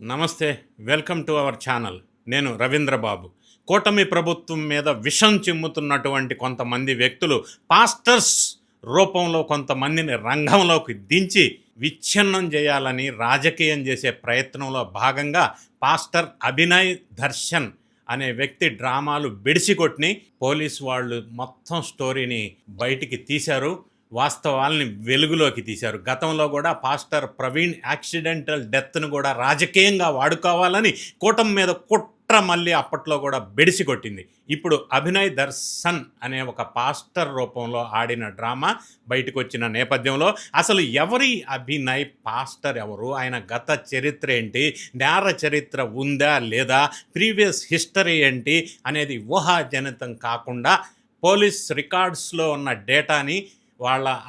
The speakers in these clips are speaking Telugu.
నమస్తే. Welcome to our channel. నేను రవీంద్రబాబు. కూటమి ప్రభుత్వం మీద విషం చిమ్ముతున్నటువంటి కొంతమంది వ్యక్తులు పాస్టర్స్ రూపంలో కొంతమందిని రంగంలోకి దించి విచ్ఛిన్నం చేయాలని రాజకీయం చేసే ప్రయత్నంలో భాగంగా పాస్టర్ అభినయ్ దర్శన్ అనే వ్యక్తి డ్రామాలు బెడిసికొట్టిని పోలీసు వాళ్ళు మొత్తం స్టోరీని బయటికి తీశారు. వాస్తవాల్ని వెలుగులోకి తీశారు. గతంలో కూడా పాస్టర్ ప్రవీణ్ యాక్సిడెంటల్ డెత్ను కూడా రాజకీయంగా వాడుకోవాలని కూటమి మీద కుట్ర మళ్ళీ అప్పట్లో కూడా బెడిసి కొట్టింది. ఇప్పుడు అభినయ్ దర్శన్ అనే ఒక పాస్టర్ రూపంలో ఆడిన డ్రామా బయటకు వచ్చిన నేపథ్యంలో అసలు ఎవరి అభినయ్, పాస్టర్ ఎవరు, ఆయన గత చరిత్ర ఏంటి, నేర చరిత్ర ఉందా లేదా, ప్రీవియస్ హిస్టరీ ఏంటి అనేది ఊహాజనితం కాకుండా పోలీస్ రికార్డ్స్లో ఉన్న డేటాని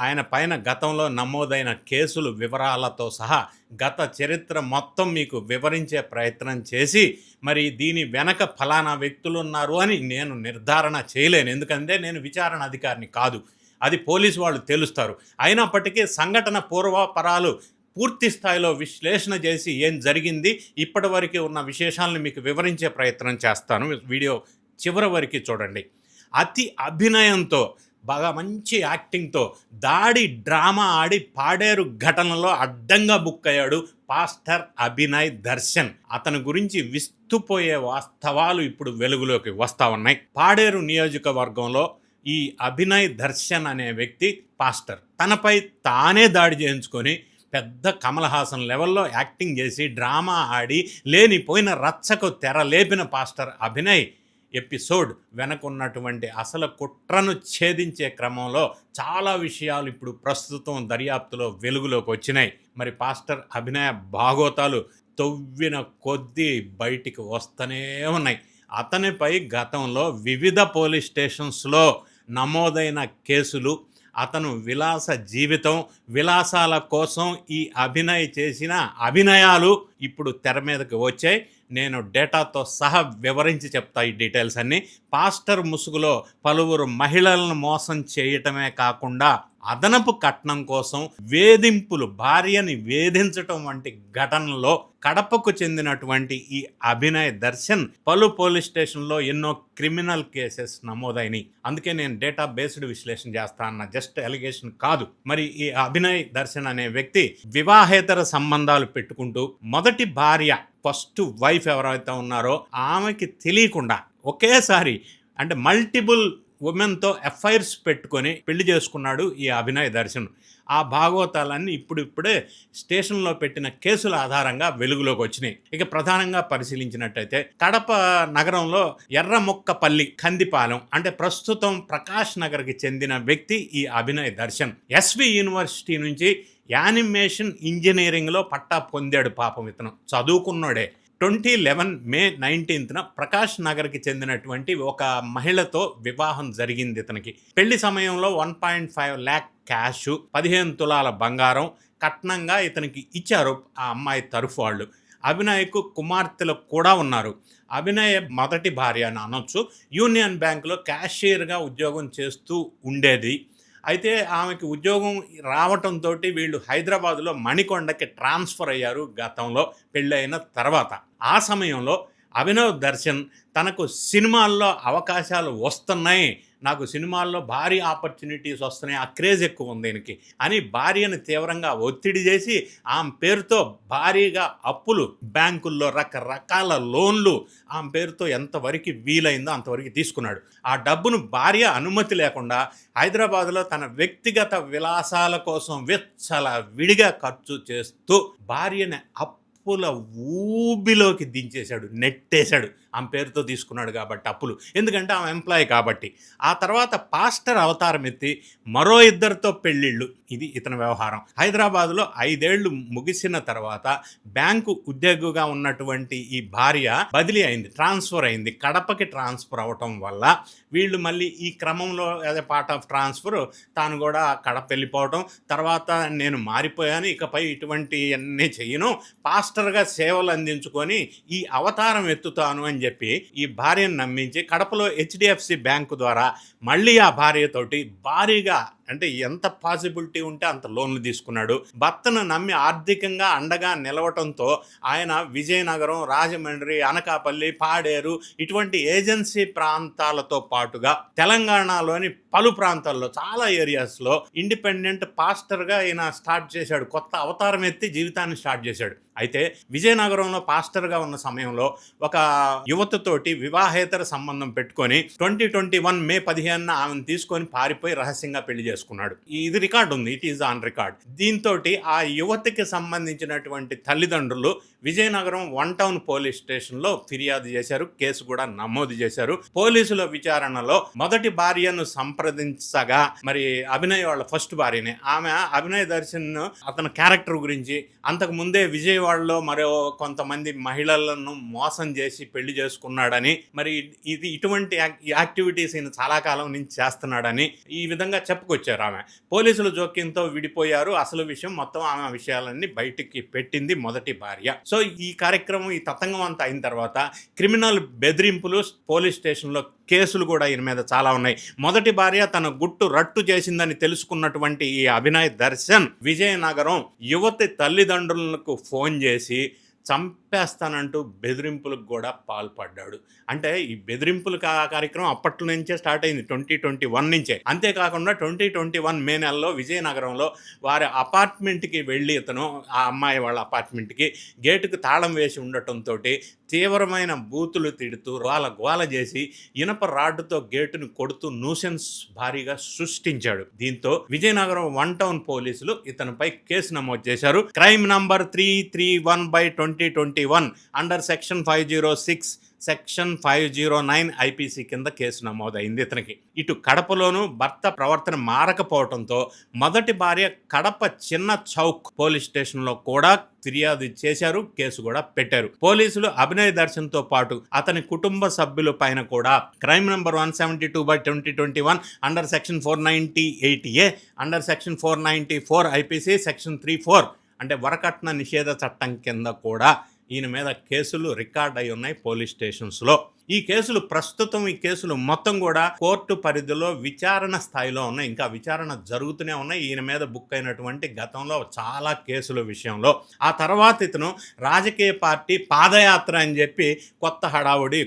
ఆయన పైన గతంలో నమోదైన కేసులు వివరాలతో సహా గత చరిత్ర మొత్తం మీకు వివరించే ప్రయత్నం చేసి మరి దీని వెనక ఫలానా వ్యక్తులు ఉన్నారు అని నేను నిర్ధారణ చేయలేను. ఎందుకంటే నేను విచారణ అధికారిని కాదు, అది పోలీసు వాళ్ళు తెలుస్తారు. అయినప్పటికీ సంఘటన పూర్వాపరాలు పూర్తి స్థాయిలో విశ్లేషణ చేసి ఏం జరిగింది, ఇప్పటి వరకు ఉన్న విశేషాలను మీకు వివరించే ప్రయత్నం చేస్తాను. వీడియో చివరి వరకు చూడండి. అతి అభినయంతో బాగా మంచి యాక్టింగ్తో దాడి డ్రామా ఆడి పాడేరు ఘటనలో అడ్డంగా బుక్ అయ్యాడు పాస్టర్ అభినయ్ దర్శన్. అతని గురించి విస్తుపోయే వాస్తవాలు ఇప్పుడు వెలుగులోకి వస్తూ ఉన్నాయి. పాడేరు నియోజకవర్గంలో ఈ అభినయ్ దర్శన్ అనే వ్యక్తి పాస్టర్ తనపై తానే దాడి చేయించుకొని పెద్ద కమల్ హాసన్ లెవెల్లో యాక్టింగ్ చేసి డ్రామా ఆడి లేనిపోయిన రచ్చకు తెర లేపిన పాస్టర్ అభినయ్ ఎపిసోడ్ వెనకున్నటువంటి అసలు కుట్రను ఛేదించే క్రమంలో చాలా విషయాలు ఇప్పుడు ప్రస్తుతం దర్యాప్తులో వెలుగులోకి వచ్చినాయి. మరి పాస్టర్ అభినయ భాగోతాలు తవ్విన కొద్దీ బయటికి వస్తూనే ఉన్నాయి. అతనిపై గతంలో వివిధ పోలీస్ స్టేషన్స్లో నమోదైన కేసులు, అతను విలాస జీవితం, విలాసాల కోసం ఈ అభినయ్ చేసిన అభినయాలు ఇప్పుడు తెర మీదకి వచ్చాయి. నేను డేటాతో సహా వివరించి చెప్తా ఈ డీటెయిల్స్ అన్నీ. పాస్టర్ ముసుగులో పలువురు మహిళలను మోసం చేయటమే కాకుండా అదనపు కట్నం కోసం వేధింపులు, భార్యని వేధించటం వంటి ఘటనలో కడపకు చెందినటువంటి ఈ అభినయ్ దర్శన్ పలు పోలీస్ స్టేషన్లో ఎన్నో క్రిమినల్ కేసెస్ నమోదైనవి. అందుకే నేను డేటా బేస్డ్ విశ్లేషణ చేస్తా అన్న, జస్ట్ ఎలిగేషన్ కాదు. మరి ఈ అభినయ్ దర్శన్ అనే వ్యక్తి వివాహేతర సంబంధాలు పెట్టుకుంటూ మొదటి భార్య, ఫస్ట్ వైఫ్ ఎవరైతే ఉన్నారో ఆమెకి తెలియకుండా ఒకేసారి అంటే మల్టిపుల్ ఉమెన్తో ఎఫ్ఐఆర్స్ పెట్టుకొని పెళ్లి చేసుకున్నాడు ఈ అభినయ్ దర్శన్. ఆ భాగవతాలన్నీ ఇప్పుడిప్పుడే స్టేషన్లో పెట్టిన కేసుల ఆధారంగా వెలుగులోకి వచ్చినాయి. ఇక ప్రధానంగా పరిశీలించినట్టయితే కడప నగరంలో ఎర్రమొక్కపల్లి కందిపాలెం అంటే ప్రస్తుతం ప్రకాష్ నగర్కి చెందిన వ్యక్తి ఈ అభినయ్ దర్శన్. ఎస్వి యూనివర్సిటీ నుంచి యానిమేషన్ ఇంజనీరింగ్లో పట్టా పొందాడు. పాపం ఇతను చదువుకున్నాడే. 2011 మే 19న ప్రకాష్ నగర్కి చెందినటువంటి ఒక మహిళతో వివాహం జరిగింది ఇతనికి. పెళ్లి సమయంలో 1.5 lakh క్యాష్, 15 తులాల బంగారం కట్నంగా ఇతనికి ఇచ్చారు ఆ అమ్మాయి తరఫు వాళ్ళు. అభినయ్కు కుమార్తెలు కూడా ఉన్నారు. అభినయ్ మొదటి భార్య అని అనొచ్చు. యూనియన్ బ్యాంకులో క్యాషియర్గా ఉద్యోగం చేస్తూ ఉండేది. అయితే ఆమెకి ఉద్యోగం రావటంతో వీళ్ళు హైదరాబాదులో మణికొండకి ట్రాన్స్ఫర్ అయ్యారు గతంలో పెళ్ళైన తర్వాత. ఆ సమయంలో అభినవ్ దర్శన్ తనకు సినిమాల్లో అవకాశాలు వస్తున్నాయి, నాకు సినిమాల్లో భారీ ఆపర్చునిటీస్ వస్తున్నాయి, ఆ క్రేజ్ ఎక్కువ ఉంది దీనికి అని భార్యను తీవ్రంగా ఒత్తిడి చేసి ఆమె పేరుతో భారీగా అప్పులు, బ్యాంకుల్లో రకరకాల లోన్లు ఆమె పేరుతో ఎంతవరకు వీలైందో అంతవరకు తీసుకున్నాడు. ఆ డబ్బును భార్య అనుమతి లేకుండా హైదరాబాద్లో తన వ్యక్తిగత విలాసాల కోసం విచ్చల విడిగా ఖర్చు చేస్తూ భార్యని అప్పుల ఊబిలోకి దించేశాడు, నెట్టేశాడు. ఆమె పేరుతో తీసుకున్నాడు కాబట్టి అప్పులు, ఎందుకంటే ఆమె ఎంప్లాయీ కాబట్టి. ఆ తర్వాత పాస్టర్ అవతారం ఎత్తి మరో ఇద్దరితో పెళ్ళిళ్ళు. ఇది ఇతని వ్యవహారం. హైదరాబాదులో 5 ఏళ్ళు ముగిసిన తర్వాత బ్యాంకు ఉద్యోగిగా ఉన్నటువంటి ఈ భార్య బదిలీ అయింది, ట్రాన్స్ఫర్ అయింది. కడపకి ట్రాన్స్ఫర్ అవటం వల్ల వీళ్ళు మళ్ళీ ఈ క్రమంలో as a part of transfer తాను కూడా కడప వెళ్ళిపోవటం, తర్వాత నేను మారిపోయాను, ఇకపై ఇటువంటి అన్నీ చెయ్యను, పాస్టర్ పాస్టర్గా సేవలు అందించుకొని ఈ అవతారం ఎత్తుతాను అని చెప్పి ఈ భార్యను నమ్మించి కడపలో హెచ్డిఎఫ్సి బ్యాంకు ద్వారా మళ్ళీ ఆ భార్యతోటి భారీగా, అంటే ఎంత పాసిబిలిటీ ఉంటే అంత లోన్లు తీసుకున్నాడు. భర్తను నమ్మి ఆర్థికంగా అండగా నిలవటంతో ఆయన విజయనగరం, రాజమండ్రి, అనకాపల్లి, పాడేరు ఇటువంటి ఏజెన్సీ ప్రాంతాలతో పాటుగా తెలంగాణలోని పలు ప్రాంతాల్లో చాలా ఏరియాస్లో ఇండిపెండెంట్ పాస్టర్గా ఈయన స్టార్ట్ చేశాడు. కొత్త అవతారం ఎత్తి జీవితాన్ని స్టార్ట్ చేశాడు. అయితే విజయనగరంలో పాస్టర్గా ఉన్న సమయంలో ఒక యువతతోటి వివాహేతర సంబంధం పెట్టుకొని 2021 మే 15 ఆమెను తీసుకొని పారిపోయి రహస్యంగా పెళ్లి చేసుకున్నాడు. ఇది రికార్డు ఉంది, ఇట్ ఈజ్ ఆన్ రికార్డ్. దీంతో ఆ యువతికి సంబంధించినటువంటి తల్లిదండ్రులు విజయనగరం 1 టౌన్ పోలీస్ స్టేషన్లో ఫిర్యాదు చేశారు. కేసు కూడా నమోదు చేశారు. పోలీసుల విచారణలో మొదటి భార్యను సంప్రదించగా, మరి అభినయ్ వాళ్ళ ఫస్ట్ భార్యనే, ఆమె అభినయ్ దర్శన్ అతని క్యారెక్టర్ గురించి అంతకు ముందే విజయవాడలో మరో కొంతమంది మహిళలను మోసం చేసి పెళ్లి చేసుకున్నాడని, మరి ఇటువంటి యాక్టివిటీస్ ఈయన చాలా కాలం నుంచి చేస్తున్నాడని ఈ విధంగా చెప్పుకొచ్చారు. ఆమె పోలీసుల జోక్యంతో విడిపోయారు. అసలు విషయం మొత్తం ఆమె విషయాలన్నీ బయటికి పెట్టింది మొదటి భార్య. సో ఈ కార్యక్రమం, ఈ తతంగం అంతా అయిన తర్వాత క్రిమినల్ బెదిరింపులు, పోలీస్ స్టేషన్లో కేసులు కూడా ఈయన మీద చాలా ఉన్నాయి. మొదటి భార్య తన గుట్టు రట్టు చేసిందని తెలుసుకున్నటువంటి ఈ అభినయ్ దర్శన్ విజయనగరం యువతి తల్లిదండ్రులకు ఫోన్ చేసి చంపేస్తానంటూ బెదిరింపులకు కూడా పాల్పడ్డాడు. అంటే ఈ బెదిరింపుల కార్యక్రమం అప్పట్లో నుంచే స్టార్ట్ అయింది, 2021 నుంచే. అంతేకాకుండా 2021 మే నెలలో విజయనగరంలో వారి అపార్ట్మెంట్కి వెళ్ళి ఇతను, ఆ అమ్మాయి వాళ్ళ అపార్ట్మెంట్కి గేటుకు తాళం వేసి ఉండటంతో తీవ్రమైన బూతులు తిడుతూ గోల చేసి ఇనప రాడ్డుతో గేటును కొడుతూ న్యూసెన్స్ భారీగా సృష్టించాడు. దీంతో విజయనగరం 1 టౌన్ పోలీసులు ఇతనిపై కేసు నమోదు చేశారు. Crime number 331/2021 under section 506, section 509 IPC కింద కేసు నమోదైంది ఇతనికి. ఇటు కడపలోనూ భర్త ప్రవర్తన మారకపోవడంతో మొదటి భార్య కడప చిన్న చౌక్ పోలీస్ స్టేషన్లో కూడా ఫిర్యాదు చేశారు. కేసు కూడా పెట్టారు. పోలీసులు అభినయ్ దర్శన్తో పాటు అతని కుటుంబ సభ్యుల పైన కూడా crime number 172/2021 under section 498A, under section 494 IPC, section 34 అంటే వరకట్న నిషేధ చట్టం కింద కూడా ఈయన మీద కేసులు రికార్డ్ అయి ఉన్నాయి పోలీస్ స్టేషన్స్లో. ఈ కేసులు మొత్తం కూడా కోర్టు పరిధిలో విచారణ స్థాయిలో ఉన్నాయి. ఇంకా విచారణ జరుగుతూనే ఉన్నాయి. ఈయన మీద బుక్ అయినటువంటి గతంలో చాలా కేసుల విషయంలో. ఆ తర్వాత ఇతను రాజకీయ పార్టీ పాదయాత్ర అని చెప్పి కొత్త హడావుడి,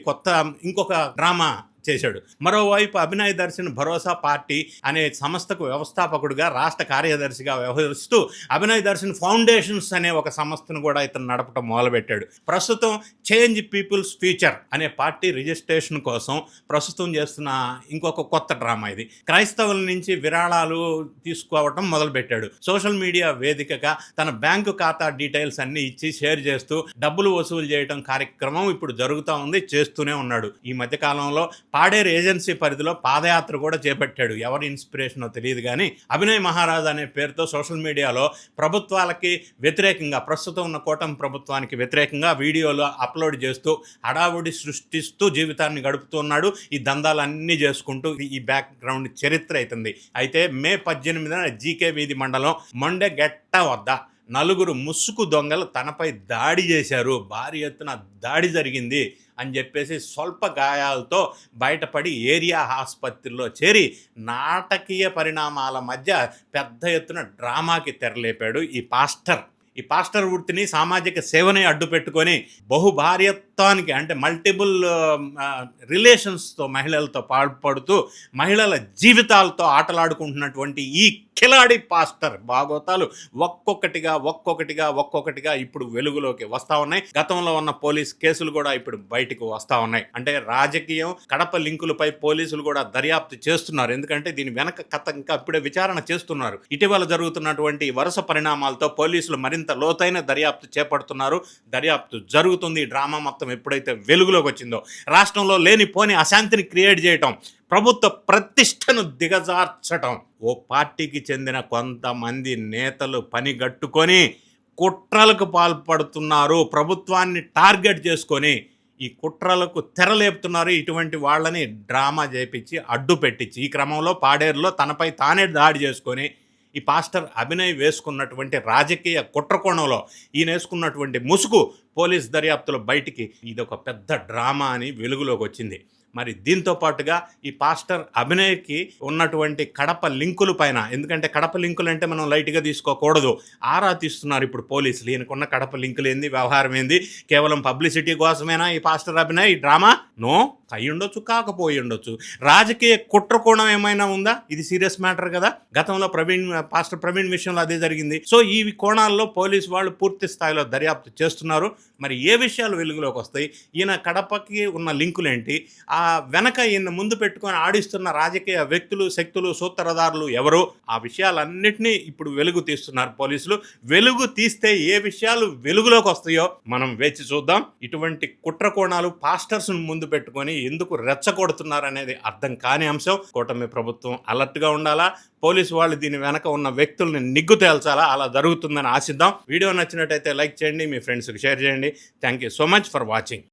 ఇంకొక డ్రామా చేశాడు. మరోవైపు అభినయ్ దర్శన్ భరోసా పార్టీ అనే సంస్థకు వ్యవస్థాపకుడిగా, రాష్ట్ర కార్యదర్శిగా వ్యవహరిస్తూ అభినయ్ దర్శన్ ఫౌండేషన్స్ అనే ఒక సంస్థను కూడా ఇతను నడపడం మొదలుపెట్టాడు. ప్రస్తుతం చేంజ్ పీపుల్స్ ఫ్యూచర్ అనే పార్టీ రిజిస్ట్రేషన్ కోసం ప్రస్తుతం చేస్తున్న ఇంకొక కొత్త డ్రామా ఇది. క్రైస్తవుల నుంచి విరాళాలు తీసుకోవటం మొదలుపెట్టాడు. సోషల్ మీడియా వేదికగా తన బ్యాంకు ఖాతా డీటెయిల్స్ అన్ని ఇచ్చి షేర్ చేస్తూ డబ్బులు వసూలు చేయడం కార్యక్రమం ఇప్పుడు జరుగుతూ ఉంది, చేస్తూనే ఉన్నాడు. ఈ మధ్యకాలంలో పాడేరు ఏజెన్సీ పరిధిలో పాదయాత్ర కూడా చేపట్టాడు. ఎవరి ఇన్స్పిరేషనో తెలియదు కానీ అభినయ్ మహారాజ్ అనే పేరుతో సోషల్ మీడియాలో ప్రభుత్వాలకి వ్యతిరేకంగా, ప్రస్తుతం ఉన్న కూటమి ప్రభుత్వానికి వ్యతిరేకంగా వీడియోలు అప్లోడ్ చేస్తూ హడావుడి సృష్టిస్తూ జీవితాన్ని గడుపుతున్నాడు. ఈ దందాలన్నీ చేసుకుంటూ ఈ బ్యాక్గ్రౌండ్ చరిత్ర అవుతుంది. అయితే మే 18న జీకే వీధి మండలం మొండెగెట్ట వద్ద నలుగురు ముసుగు దొంగలు తనపై దాడి చేశారు. భారీ ఎత్తున దాడి జరిగింది అని చెప్పేసి స్వల్ప గాయాలతో బయటపడి ఏరియా ఆసుపత్రిలో చేరి నాటకీయ పరిణామాల మధ్య పెద్ద ఎత్తున డ్రామాకి తెరలేపాడు ఈ పాస్టర్. ఈ పాస్టర్ వృత్తిని, సామాజిక సేవని అడ్డు పెట్టుకొని బహుభార్యత్వానికి, అంటే మల్టిపుల్ రిలేషన్స్తో మహిళలతో పాల్పడుతూ మహిళల జీవితాలతో ఆటలాడుకుంటున్నటువంటి ఈ కిలాడి పాస్టర్ భాగవతాలు ఒక్కొక్కటిగా ఇప్పుడు వెలుగులోకి వస్తూ ఉన్నాయి. గతంలో ఉన్న పోలీస్ కేసులు కూడా ఇప్పుడు బయటకు వస్తూ ఉన్నాయి. అంటే రాజకీయం, కడప లింకులపై పోలీసులు కూడా దర్యాప్తు చేస్తున్నారు. ఎందుకంటే దీని వెనక కథ ఇంకా ఇప్పుడే విచారణ చేస్తున్నారు. ఇటీవల జరుగుతున్నటువంటి వరుస పరిణామాలతో పోలీసులు మరింత లోతైన దర్యాప్తు చేపడుతున్నారు. దర్యాప్తు జరుగుతుంది. డ్రామా మొత్తం ఎప్పుడైతే వెలుగులోకి వచ్చిందో, రాష్ట్రంలో లేనిపోని అశాంతిని క్రియేట్ చేయటం, ప్రభుత్వ ప్రతిష్టను దిగజార్చటం, ఓ పార్టీకి చెందిన కొంతమంది నేతలు పనిగట్టుకొని కుట్రలకు పాల్పడుతున్నారు. ప్రభుత్వాన్ని టార్గెట్ చేసుకొని ఈ కుట్రలకు తెరలేపుతున్నారు. ఇటువంటి వాళ్ళని డ్రామా చేపించి అడ్డు పెట్టించి ఈ క్రమంలో పాడేరులో తనపై తానే దాడి చేసుకొని ఈ పాస్టర్ అభినయ్ వేసుకున్నటువంటి రాజకీయ కుట్రకోణంలో ఈయన వేసుకున్నటువంటి ముసుగు పోలీస్ దర్యాప్తులో బయటికి ఇది ఒక పెద్ద డ్రామా అని వెలుగులోకి వచ్చింది. మరి దీంతో పాటుగా ఈ పాస్టర్ అభినయ్కి ఉన్నటువంటి కడప లింకుల పైన, ఎందుకంటే కడప లింకులు అంటే మనం లైట్గా తీసుకోకూడదు, ఆరా తీస్తున్నారు ఇప్పుడు పోలీసులు. ఈయనకున్న కడప లింకులు ఏంది, వ్యవహారం ఏంది, కేవలం పబ్లిసిటీ కోసమేనా ఈ పాస్టర్ అభినయ్ ఈ డ్రామా? నో, అయి ఉండొచ్చు, కాకపోయి ఉండొచ్చు. రాజకీయ కుట్రకోణం ఏమైనా ఉందా? ఇది సీరియస్ మ్యాటర్ కదా. గతంలో పాస్టర్ ప్రవీణ్ విషయంలో అదే జరిగింది. సో ఈ కోణాల్లో పోలీసు వాళ్ళు పూర్తి స్థాయిలో దర్యాప్తు చేస్తున్నారు. మరి ఏ విషయాలు వెలుగులోకి వస్తాయి, ఈయన కడపకి ఉన్న లింకులేంటి, ఆ వెనక ఈయన ముందు పెట్టుకొని ఆడిస్తున్న రాజకీయ వ్యక్తులు, శక్తులు, సూత్రధారులు ఎవరు, ఆ విషయాలన్నింటినీ ఇప్పుడు వెలుగు తీస్తున్నారు పోలీసులు. వెలుగు తీస్తే ఏ విషయాలు వెలుగులోకి వస్తాయో మనం వేచి చూద్దాం. ఇటువంటి కుట్రకోణాలు పాస్టర్స్ ముందు పెట్టుకొని ఎందుకు రెచ్చగొడుతున్నారు అనేది అర్థం కాని అంశం. కూటమి ప్రభుత్వం అలర్ట్గా ఉండాలా, పోలీసు వాళ్ళు దీని వెనక ఉన్న వ్యక్తుల్ని నిగ్గు తేల్చాలా. అలా జరుగుతుందని ఆశిద్దాం. వీడియో నచ్చినట్టయితే లైక్ చేయండి, మీ ఫ్రెండ్స్కి షేర్ చేయండి. Thank you so much for watching.